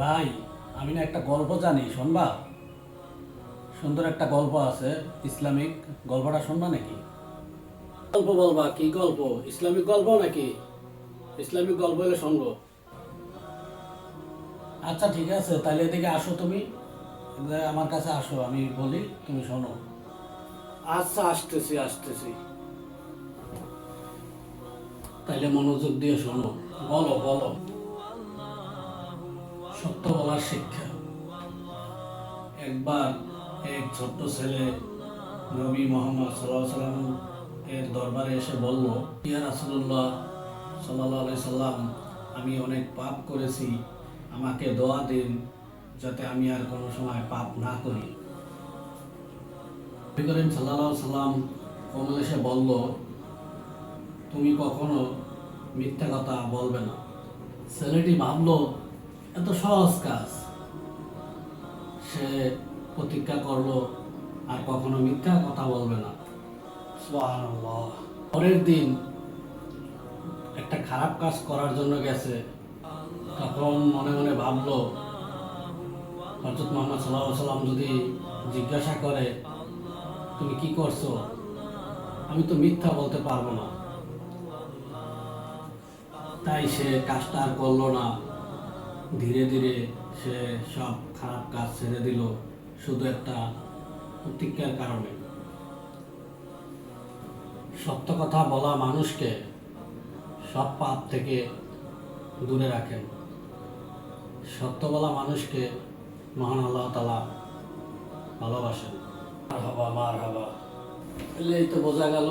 ভাই, আমি না একটা গল্প জানি, শুনবা? সুন্দর একটা গল্প আছে, ইসলামিক। গল্পটা শুনবা নাকি? গল্প বলবা? কি গল্প? ইসলামিক গল্প নাকি? ইসলামিক গল্প হলে শুনবো। আচ্ছা ঠিক আছে, তাহলে এদিকে আসো তুমি। আমার কাছে আসো, আমি বলি, তুমি শোনো। আচ্ছা, আসতেছি আসতেছি। তাইলে মনোযোগ দিয়ে শোনো। বলো বলো। সত্য বলার শিক্ষা। একবার এক ছোট্ট ছেলে নবী মোহাম্মদ সাল্লাল্লাহু আলাইহি সাল্লাম এর দরবারে এসে বলল, ইয়া রাসূলুল্লাহ সাল্লাল্লাহু আলাইহি সাল্লাম, আমি অনেক পাপ করেছি, আমাকে দোয়া দিন যাতে আমি আর কোনো সময় পাপ না করি। নবী করিম সাল্লাল্লাহু আলাইহি সাল্লাম কোমল এসে বলল, তুমি কখনো মিথ্যা কথা বলবে না। ছেলেটি ভাবলো, এত সহজ কাজ। সে প্রতিজ্ঞা করলো আর কখনো মিথ্যা কথা বলবে না। সুবহানাল্লাহ। পরের দিন একটা খারাপ কাজ করার জন্য গেছে, তখন মনে মনে ভাবলো, হযরত মুহাম্মদ সাল্লাল্লাহু আলাইহি সাল্লাম যদি জিজ্ঞাসা করে তুমি কি করছো, আমি তো মিথ্যা বলতে পারবো না। তাই সে কাজটা আর করলো না। ধীরে ধীরে সে সব খারাপ কাজ ছেড়ে দিল, শুধু একটা প্রতিজ্ঞার কারণে। সত্য কথা বলা মানুষকে সব পাপ থেকে দূরে রাখেন। সত্য বলা মানুষকে মহান আল্লাহ তাআলা ভালোবাসেন। মারহাবা মারহাবা। তাহলে এই তো বোঝা গেল,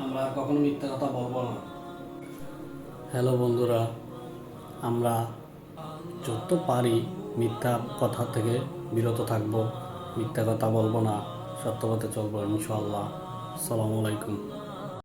আমরা আর কখনো মিথ্যা কথা বলবো না। হ্যালো বন্ধুরা, আমরা যত পারি মিথ্যা কথা থেকে বিরত থাকব, মিথ্যা কথা বলবো না, সত্য পথে চলবো ইনশাআল্লাহ। আসসালামু আলাইকুম।